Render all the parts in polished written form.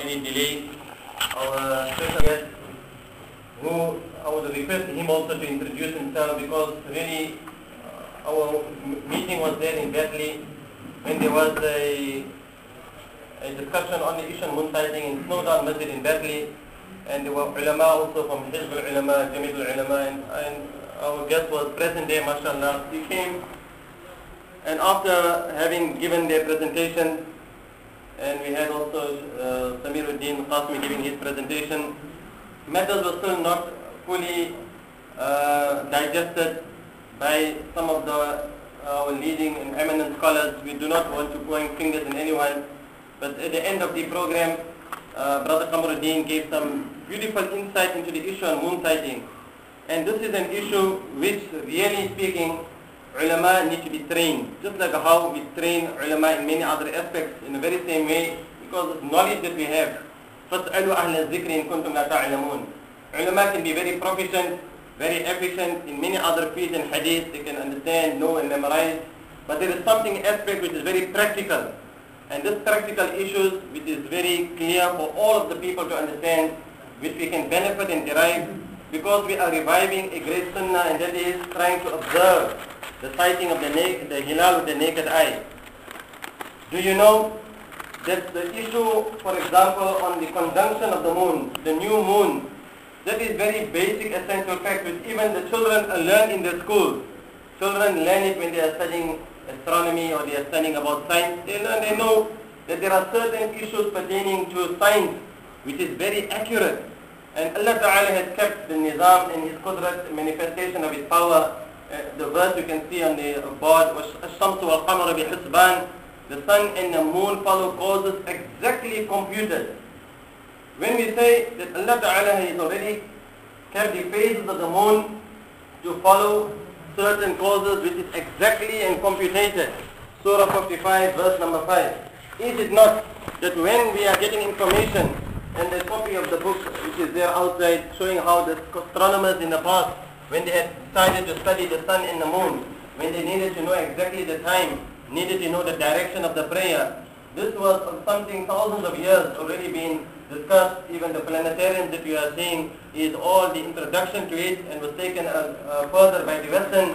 any delay, our special guest, who I would request him also to introduce himself, because really our meeting was there in Berkeley when there was a discussion on the issue of moon sighting in Snowdown Masjid in Berkeley, and there were ulama also from Hizb al-Ulama, Jamid al-Ulama, and our guest was present there, mashallah. He came, and after having given their presentation, and we had also Qamar Uddin Qasmi giving his presentation, matters were still not fully digested by some of our leading and eminent scholars. We do not want to point fingers in anyone, but at the end of the program, Brother Qamar Uddin gave some beautiful insight into the issue of moon sighting. And this is an issue which, really speaking, ulama need to be trained, just like how we train ulama in many other aspects, in the very same way, because of knowledge that we have. فَاسْأَلُوا أَهْلَ الذِّكْرِ إِن كُنتُمْ لَا تَعْلَمُونَ. Ulama can be very proficient, very efficient in many other fields and hadith. They can understand, know and memorize. But there is something aspect which is very practical. And this practical issues which is very clear for all of the people to understand, which we can benefit and derive, because we are reviving a great sunnah, and that is trying to observe the sighting of the hilal with the naked eye. Do you know that the issue, for example, on the conjunction of the moon, the new moon, that is very basic essential fact which even the children learn in their schools. Children learn it when they are studying astronomy or they are studying about science. They learn, they know that there are certain issues pertaining to science which is very accurate. And Allah Ta'ala has kept the nizam and His qudrat, manifestation of His power. The verse you can see on the board, وَالشَّمْسُ وَالْقَمَرَ بِحِسْبَانٍ. The sun and the moon follow causes exactly computed. When we say that Allah Ta'ala has already kept the phases of the moon to follow certain causes which is exactly and computed. Surah 55 verse number 5. Is it not that when we are getting information, and a copy of the book which is there outside showing how the astronomers in the past, when they had decided to study the sun and the moon, when they needed to know exactly the time, needed to know the direction of the prayer, this was something thousands of years already been discussed. Even the planetariums that we are seeing is all the introduction to it, and was taken further by the Western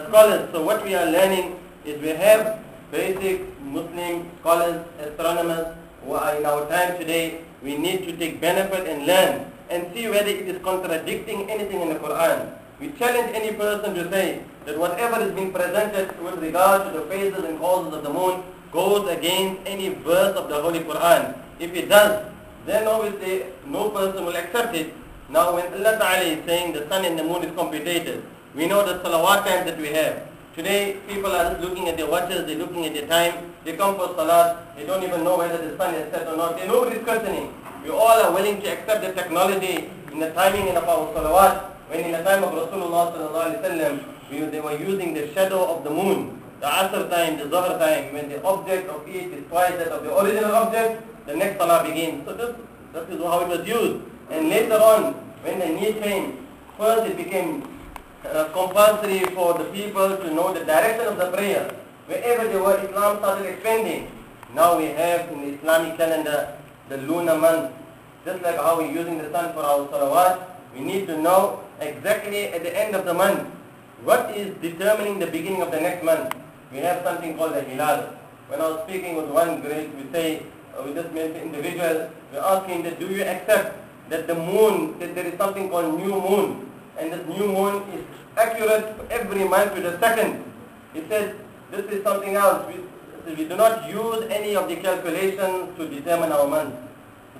scholars. So what we are learning is we have basic Muslim scholars, astronomers, who are in our time today. We need to take benefit and learn and see whether it is contradicting anything in the Quran. We challenge any person to say that whatever is being presented with regard to the phases and causes of the moon goes against any verse of the Holy Quran. If it does, then obviously no person will accept it. Now when Allah Ta'ala is saying the sun and the moon is computed, we know the salawat times that we have. Today people are looking at their watches, they're looking at their time, they come for salat, they don't even know whether the sun is set or not. Nobody's questioning. We all are willing to accept the technology in the timing of our salawat. When in the time of Rasulullah sallallahu alaihi wasallam, they were using the shadow of the moon, the Asr time, the Zuhr time, when the object of each is twice that of the original object, the next salah begins. So this is how it was used. And later on, when the need came, first it became compulsory for the people to know the direction of the prayer. Wherever they were, Islam started expanding. Now we have in the Islamic calendar the lunar month. Just like how we're using the sun for our salawat, we need to know exactly at the end of the month what is determining the beginning of the next month. We have something called the hilal. When I was speaking with one great, we say, with this individual, we asked him that do you accept that the moon, that there is something called new moon, and this new moon is accurate every month to the second. He said, this is something else. We do not use any of the calculations to determine our month.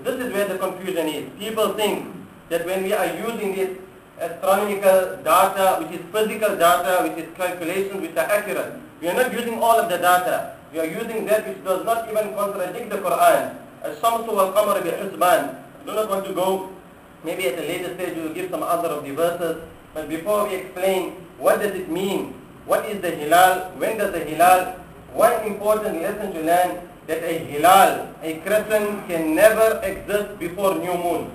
This is where the confusion is. People think that when we are using this astronomical data, which is physical data, which is calculations which are accurate, we are not using all of the data. We are using that which does not even contradict the Quran. Al-Shamsu wal-Qamar bi-Husban. I do not want to go, maybe at a later stage we will give some other of the verses, but before we explain what does it mean, what is the hilal, when does the hilal, one important lesson to learn, that a hilal, a crescent, can never exist before new moon.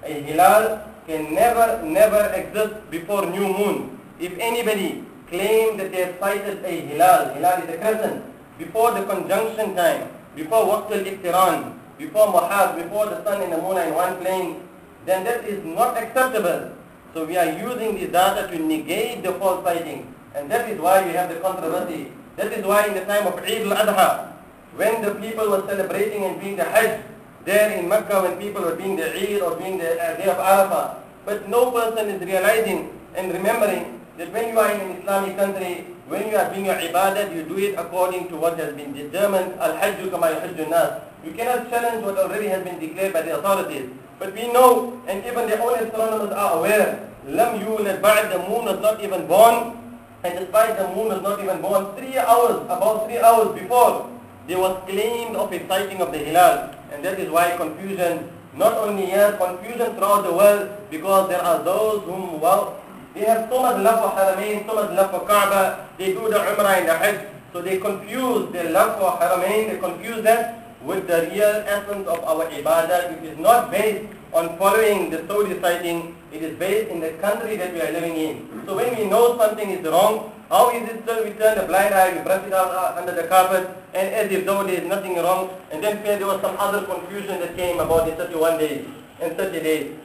A hilal can never exist before new moon. If anybody claims that they have sighted a hilal is a crescent, before the conjunction time, before waqt al-iqtiran, before Muhab, before the sun and the moon are in one plane, then that is not acceptable. So we are using this data to negate the false sighting. And that is why we have the controversy. That is why in the time of Eid al-Adha, when the people were celebrating and doing the Hajj, there in Mecca when people were doing the Eid or doing the day of Arafah, but no person is realizing and remembering that when you are in an Islamic country, when you are doing your ibadat, you do it according to what has been determined. Al-Hajju kama yuhajju nas. You cannot challenge what already has been declared by the authorities. But we know, and even the own astronomers are aware, Lam yulad ba'd, the moon was not even born, and despite the moon was not even born, 3 hours, about 3 hours before, there was claimed of a sighting of the Hilal. And that is why confusion, not only here, confusion throughout the world, because there are those whom, well, they have so much love for Haramain, so much love for Kaaba, they do the Umrah and the Hajj, so they confuse their love for Haramain, they confuse that with the real essence of our ibadah, which is not based on following the Saudi sighting, it is based in the country that we are living in. So when we know something is wrong, how is it still we turn a blind eye, we brush it out under the carpet, and as if though there is nothing wrong, and then there was some other confusion that came about the 31 days and 30 days.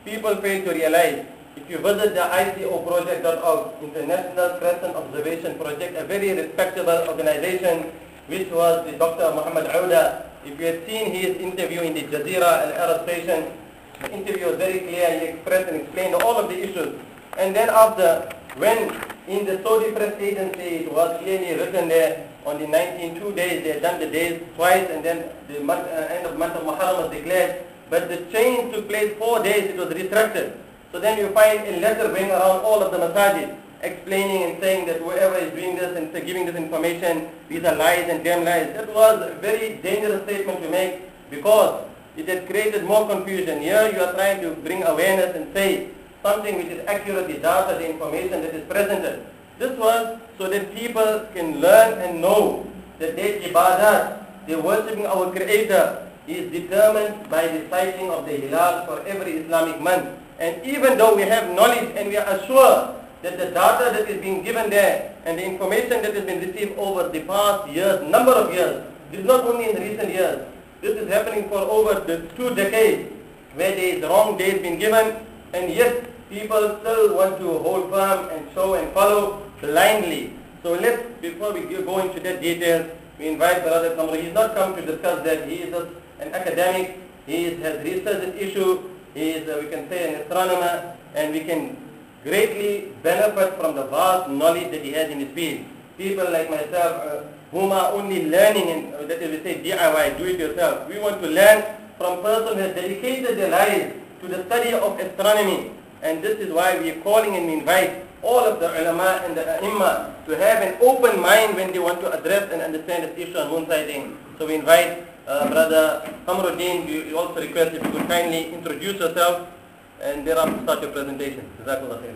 People fail to realize, if you visit the ICOproject.org, International Crescent Observation Project, a very respectable organization, which was the Dr. Muhammad Auda. If you had seen his interview in the Jazeera Al-Arab station, the interview was very clear, he expressed and explained all of the issues. And then after, when in the Saudi press agency, it was clearly written there, on the 2 days, they had done the days twice, and then the end of month of Muharram was declared. But the change took place 4 days, it was retracted. So then you find a letter going around all of the masajid, explaining and saying that whoever is doing this and giving this information, these are lies and damn lies. That was a very dangerous statement to make, because it has created more confusion. Here you are trying to bring awareness and say something which is accurate, the data, the information that is presented. This was so that people can learn and know that their ibadat, their worshipping our Creator, is determined by the sighting of the Hilal for every Islamic month. And even though we have knowledge and we are assured that the data that is being given there and the information that has been received over the past years, number of years, this is not only in recent years, this is happening for over the 2 decades, where there is wrong dates being given, and yet people still want to hold firm and show and follow blindly. So let's, before we go into that details, we invite Brother Qamar. He's not come to discuss that. He is just an academic. He has researched this issue. He is, we can say, an astronomer, and we can greatly benefit from the vast knowledge that he has in his field. People like myself, whom are only learning, and that is, we say DIY, do it yourself. We want to learn from persons who have dedicated their lives to the study of astronomy. And this is why we are calling and we invite all of the ulama and the ai to have an open mind when they want to address and understand this issue on moon sighting. So we invite Brother Qamar Uddin. We also request if you could kindly introduce yourself and thereafter start your presentation. Jazakallah khair.